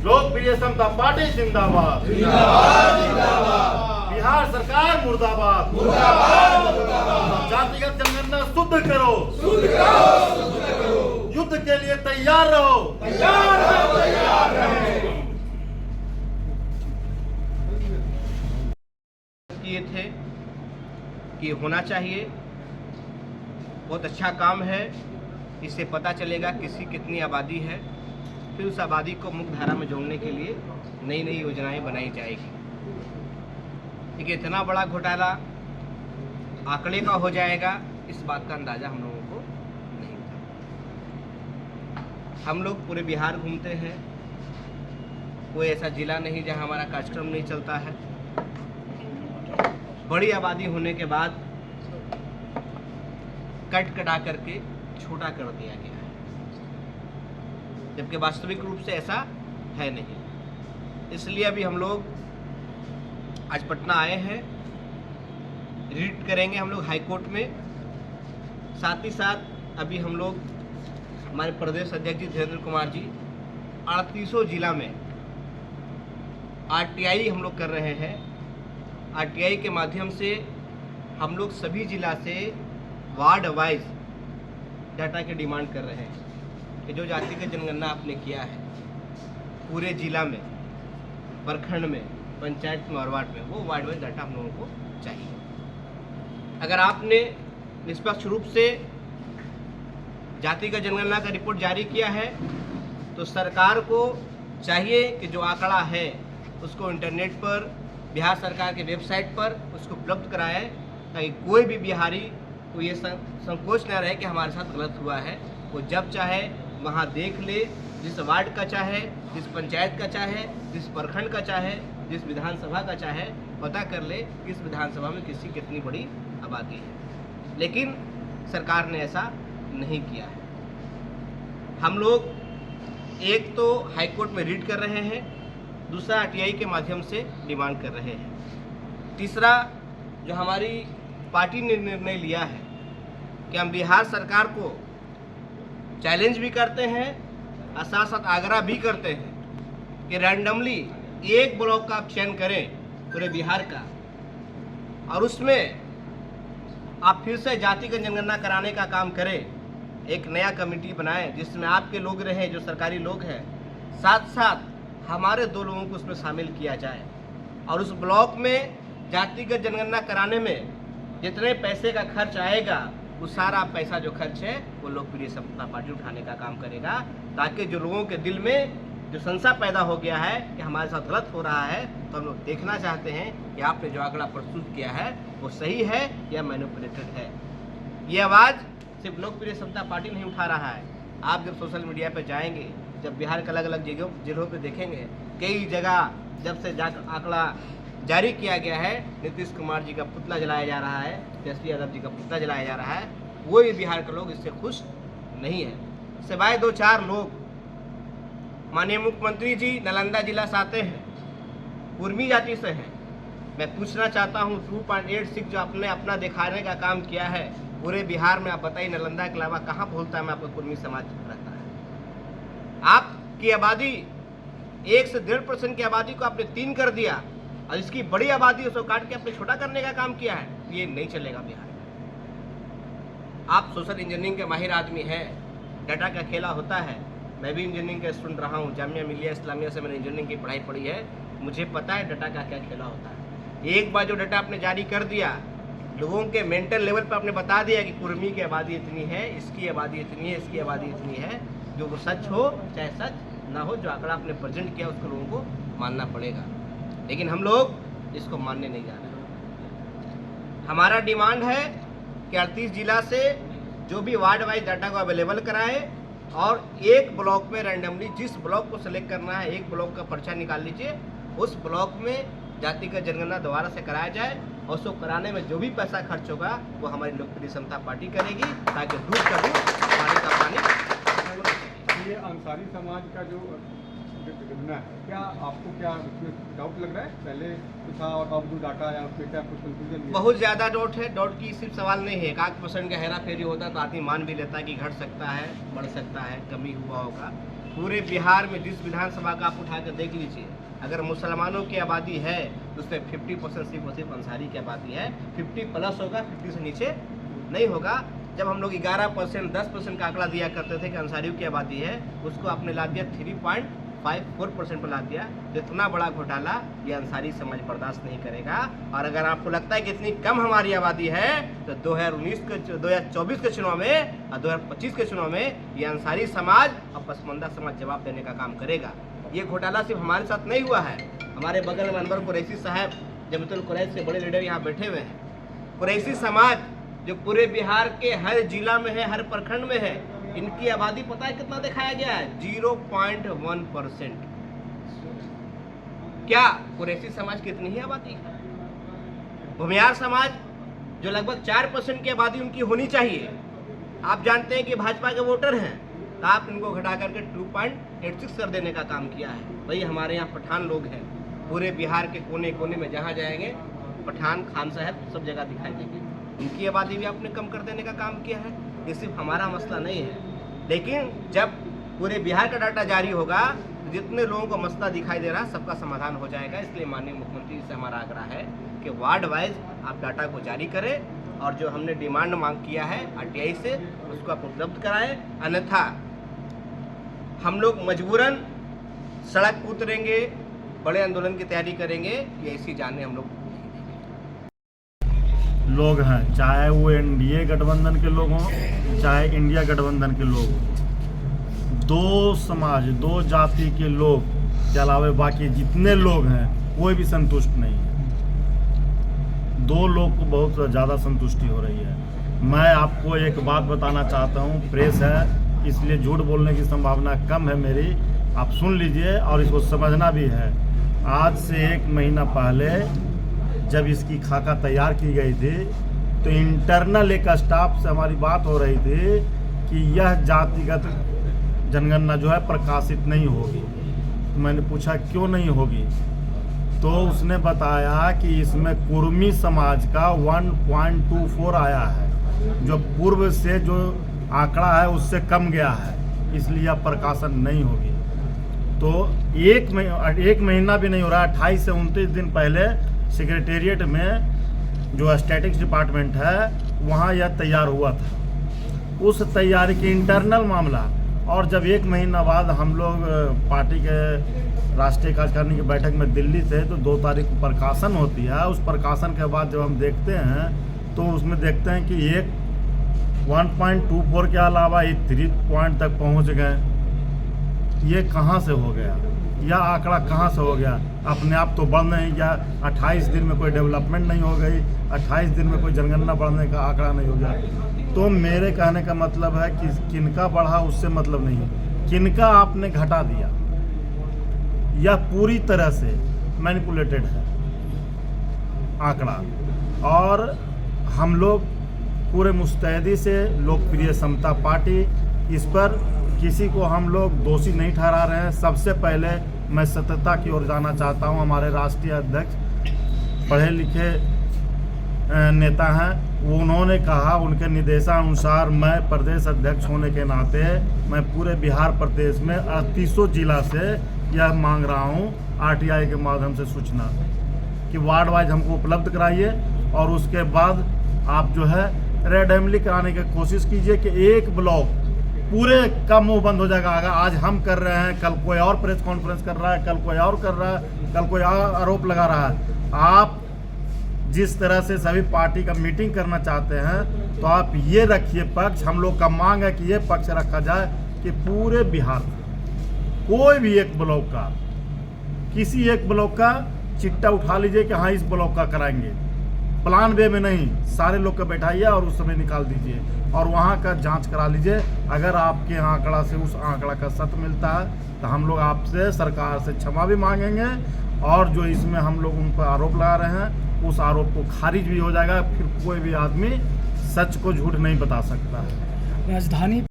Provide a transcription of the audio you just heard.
लोकप्रिय समता पार्टी जिंदाबाद, बिहार सरकार मुर्दाबाद, जातिगत जनगणना शुद्ध करो, युद्ध के लिए तैयार रहो, किए थे कि होना चाहिए। बहुत अच्छा काम है, इससे पता चलेगा किसी कितनी आबादी है, फिर उस आबादी को मुख्य धारा में जोड़ने के लिए नई नई योजनाएं बनाई जाएगी। लेकिन इतना बड़ा घोटाला आंकड़े का हो जाएगा, इस बात का अंदाजा हम लोगों को नहीं था। हम लोग पूरे बिहार घूमते हैं, कोई ऐसा जिला नहीं जहां हमारा कार्यक्रम नहीं चलता है। बड़ी आबादी होने के बाद कट कटा करके छोटा कर दिया गया है, जबकि वास्तविक रूप से ऐसा है नहीं। इसलिए अभी हम लोग आज पटना आए हैं, रिट करेंगे हम लोग हाई कोर्ट में। साथ ही साथ अभी हम लोग हमारे प्रदेश अध्यक्ष जी धीरेन्द्र कुमार जी 38 जिला में आरटीआई हम लोग कर रहे हैं। आरटीआई के माध्यम से हम लोग सभी जिला से वार्ड वाइज डाटा की डिमांड कर रहे हैं कि जो जातिगत जनगणना आपने किया है पूरे जिला में, प्रखंड में, पंचायत में और वार्ड में, वो वार्ड वाइज डाटा हम लोगों को चाहिए। अगर आपने निष्पक्ष रूप से जातिगत जनगणना का रिपोर्ट जारी किया है तो सरकार को चाहिए कि जो आंकड़ा है उसको इंटरनेट पर, बिहार सरकार के वेबसाइट पर उसको उपलब्ध कराए, ताकि कोई भी बिहारी को ये संकोच न रहे कि हमारे साथ गलत हुआ है। वो जब चाहे वहाँ देख ले, जिस वार्ड का चाहे, जिस पंचायत का चाहे, जिस प्रखंड का चाहे, जिस विधानसभा का चाहे, पता कर ले किस विधानसभा में किसी कितनी बड़ी आबादी है। लेकिन सरकार ने ऐसा नहीं किया है। हम लोग एक तो हाईकोर्ट में रीड कर रहे हैं, दूसरा आरटीआई के माध्यम से डिमांड कर रहे हैं, तीसरा जो हमारी पार्टी ने निर्णय लिया है कि हम बिहार सरकार को चैलेंज भी करते हैं और साथ साथ आग्रह भी करते हैं कि रैंडमली एक ब्लॉक का आप चयन करें पूरे बिहार का, और उसमें आप फिर से जातिगत जनगणना कराने का काम करें। एक नया कमेटी बनाएं जिसमें आपके लोग रहें, जो सरकारी लोग हैं, साथ साथ हमारे 2 लोगों को उसमें शामिल किया जाए, और उस ब्लॉक में जातिगत जनगणना कराने में जितने पैसे का खर्च आएगा वो सारा पैसा जो खर्च है वो लोकप्रिय समता पार्टी उठाने का काम करेगा, ताकि जो लोगों के दिल में जो संशय पैदा हो गया है कि हमारे साथ गलत हो रहा है, तो हम लोग देखना चाहते हैं कि आपने जो आंकड़ा प्रस्तुत किया है वो सही है या मैनिपुलेटेड है। ये आवाज़ सिर्फ लोकप्रिय समता पार्टी नहीं उठा रहा है। आप जब सोशल मीडिया पर जाएंगे, जब बिहार के अलग अलग जिलों पे देखेंगे, कई जगह जब से आंकड़ा जारी किया गया है, नीतीश कुमार जी का पुतला जलाया जा रहा है, तेजस्वी यादव जी का पुतला जलाया जा रहा है। वो भी बिहार के लोग इससे खुश नहीं है, सिवाय 2-4 लोग। माननीय मुख्यमंत्री जी नालंदा जिला से आते हैं, कुर्मी जाति से हैं। मैं पूछना चाहता हूँ 2.86 जो आपने अपना दिखाने का काम किया है पूरे बिहार में, आप बताइए नालंदा के अलावा कहाँ बोलता में आपका कुर्मी समाज रहता है? आपकी आबादी 1 से 1.5% की आबादी को आपने 3 कर दिया, और इसकी बड़ी आबादी उसको काट के आपने छोटा करने का काम किया है। ये नहीं चलेगा बिहार में। आप सोशल इंजीनियरिंग के माहिर आदमी हैं, डाटा का खेला होता है। मैं भी इंजीनियरिंग का स्टूडेंट रहा हूँ, जामिया मिलिया इस्लामिया से मैंने इंजीनियरिंग की पढ़ाई पढ़ी है, मुझे पता है डाटा का क्या खेला होता है। एक बार जो डाटा आपने जारी कर दिया, लोगों के मेंटल लेवल पर आपने बता दिया कि कुर्मी की आबादी इतनी है, इसकी आबादी इतनी है, इसकी आबादी इतनी है, जो वो सच हो चाहे सच ना हो, जो आंकड़ा आपने प्रेजेंट किया उसको लोगों को मानना पड़ेगा। लेकिन हम लोग इसको मानने नहीं जा रहे। हमारा डिमांड है कि 38 जिला से जो भी वार्ड वाइज डाटा को अवेलेबल कराए, और एक ब्लॉक में रैंडमली जिस ब्लॉक को सेलेक्ट करना है, एक ब्लॉक का पर्चा निकाल लीजिए, उस ब्लॉक में जातिगत जनगणना दोबारा से कराया जाए, और उसको कराने में जो भी पैसा खर्च होगा वो हमारी लोकप्रिय समता पार्टी करेगी, ताकि दूध का दूध, पानी का पानी। ये अंसारी समाज का जो घटना है, क्या आपको क्या उसमें डाउट लग रहा है? पहले तो था और अब जो डाटा आया उसमें क्या कुछ कंफ्यूजन? बहुत ज़्यादा डाउट है। डाउट की सिर्फ सवाल नहीं है, 1% का हेरा फेरी होता तो आदमी मान भी लेता है कि घट सकता है, बढ़ सकता है, कमी हुआ होगा। पूरे बिहार में जिस विधानसभा का आप उठा कर देख लीजिए, अगर मुसलमानों की आबादी है तो उसमें 50% सिर्फ अंसारी की आबादी है। 50+ होगा, 50 से नीचे नहीं होगा। जब हम लोग 11%, 10% का आंकड़ा दिया करते थे कि अंसारियों की आबादी है, उसको आपने ला दिया 3.54% पर ला दिया। इतना बड़ा घोटाला ये अंसारी समाज बर्दाश्त नहीं करेगा। और अगर आपको लगता है कि इतनी कम हमारी आबादी है तो 2024 के चुनाव में और 2025 के चुनाव में ये अंसारी समाज और पसमानदा समाज जवाब देने का काम करेगा। ये घोटाला सिर्फ हमारे साथ नहीं हुआ है, हमारे बगल में अनवर कुरैशी साहब, जमातुल कुरैश के बड़े लीडर यहाँ बैठे हुए हैं। कुरैशी समाज जो पूरे बिहार के हर जिला में है, हर प्रखंड में है, इनकी आबादी पता है कितना दिखाया गया है? 0.1%। क्या कुरैशी समाज की इतनी ही आबादी है? भूमियार समाज जो लगभग 4% की आबादी उनकी होनी चाहिए, आप जानते हैं कि भाजपा के वोटर हैं, तो आप इनको घटा करके 2.86 कर देने का काम किया है। भाई हमारे यहाँ पठान लोग हैं, पूरे बिहार के कोने कोने में जहाँ जाएंगे पठान, खान साहब सब जगह दिखाई देंगे। उनकी आबादी भी आपने कम कर देने का काम किया है। ये सिर्फ हमारा मसला नहीं है, लेकिन जब पूरे बिहार का डाटा जारी होगा, जितने लोगों को मसला दिखाई दे रहा है सबका समाधान हो जाएगा। इसलिए माननीय मुख्यमंत्री से हमारा आग्रह है कि वार्ड वाइज आप डाटा को जारी करें और जो हमने डिमांड मांग किया है RTI से उसको आप उपलब्ध कराएं, अन्यथा हम लोग मजबूरन सड़क पर उतरेंगे, बड़े आंदोलन की तैयारी करेंगे। ये ऐसी जाने हम लोग हैं, चाहे वो NDA गठबंधन के लोग हों, चाहे इंडिया गठबंधन के लोग हों। 2 समाज, 2 जाति के लोग के अलावा बाकी जितने लोग हैं कोई भी संतुष्ट नहीं है। 2 लोग को बहुत ज़्यादा संतुष्टि हो रही है। मैं आपको एक बात बताना चाहता हूँ, प्रेस है इसलिए झूठ बोलने की संभावना कम है मेरी, आप सुन लीजिए और इसको समझना भी है। आज से 1 महीना पहले जब इसकी खाका तैयार की गई थी तो इंटरनल एक स्टाफ से हमारी बात हो रही थी कि यह जातिगत जनगणना जो है प्रकाशित नहीं होगी। तो मैंने पूछा क्यों नहीं होगी, तो उसने बताया कि इसमें कुर्मी समाज का 1.24 आया है, जो पूर्व से जो आंकड़ा है उससे कम गया है, इसलिए अब प्रकाशन नहीं होगी। तो 1 महीना भी नहीं हो रहा, 28 से 29 दिन पहले सेक्रेटेरिएट में जो स्टैटिक्स डिपार्टमेंट है वहाँ यह तैयार हुआ था, उस तैयारी की इंटरनल मामला। और जब 1 महीना बाद हम लोग पार्टी के राष्ट्रीय कार्यकारिणी की बैठक में दिल्ली थे तो 2 तारीख को प्रकाशन होती है। उस प्रकाशन के बाद जब हम देखते हैं तो उसमें देखते हैं कि एक 1.24 के अलावा ये 3 पॉइंट तक पहुँच गए। ये कहाँ से हो गया, यह आंकड़ा कहाँ से हो गया? अपने आप तो बढ़ नहीं गया। 28 दिन में कोई डेवलपमेंट नहीं हो गई, 28 दिन में कोई जनगणना बढ़ने का आंकड़ा नहीं हो गया। तो मेरे कहने का मतलब है कि किनका बढ़ा उससे मतलब नहीं, किनका आपने घटा दिया, यह पूरी तरह से मैनिपुलेटेड है आंकड़ा। और हम लोग पूरे मुस्तैदी से लोकप्रिय समता पार्टी, इस पर किसी को हम लोग दोषी नहीं ठहरा रहे हैं। सबसे पहले मैं सत्यता की ओर जाना चाहता हूं। हमारे राष्ट्रीय अध्यक्ष पढ़े लिखे नेता हैं, उन्होंने कहा, उनके निर्देशानुसार मैं प्रदेश अध्यक्ष होने के नाते मैं पूरे बिहार प्रदेश में 38 जिला से यह मांग रहा हूं RTI के माध्यम से सूचना कि वार्ड वाइज हमको उपलब्ध कराइए और उसके बाद आप जो है रेंडमली कराने की कोशिश कीजिए कि एक ब्लॉक पूरे का मुंह बंद हो जाएगा। अगर आज हम कर रहे हैं, कल कोई और प्रेस कॉन्फ्रेंस कर रहा है, कल कोई और कर रहा है, कल कोई और आरोप लगा रहा है। आप जिस तरह से सभी पार्टी का मीटिंग करना चाहते हैं तो आप ये रखिए पक्ष, हम लोग का मांग है कि ये पक्ष रखा जाए कि पूरे बिहार कोई भी एक ब्लॉक का, किसी एक ब्लॉक का चिट्टा उठा लीजिए कि हाँ इस ब्लॉक का कराएंगे, प्लान वे में नहीं, सारे लोग का बैठाइए और उस समय निकाल दीजिए और वहाँ का जांच करा लीजिए। अगर आपके आंकड़ा से उस आंकड़ा का सत्य मिलता है तो हम लोग आपसे, सरकार से क्षमा भी मांगेंगे और जो इसमें हम लोग उन पर आरोप लगा रहे हैं उस आरोप को खारिज भी हो जाएगा। फिर कोई भी आदमी सच को झूठ नहीं बता सकता है। राजधानी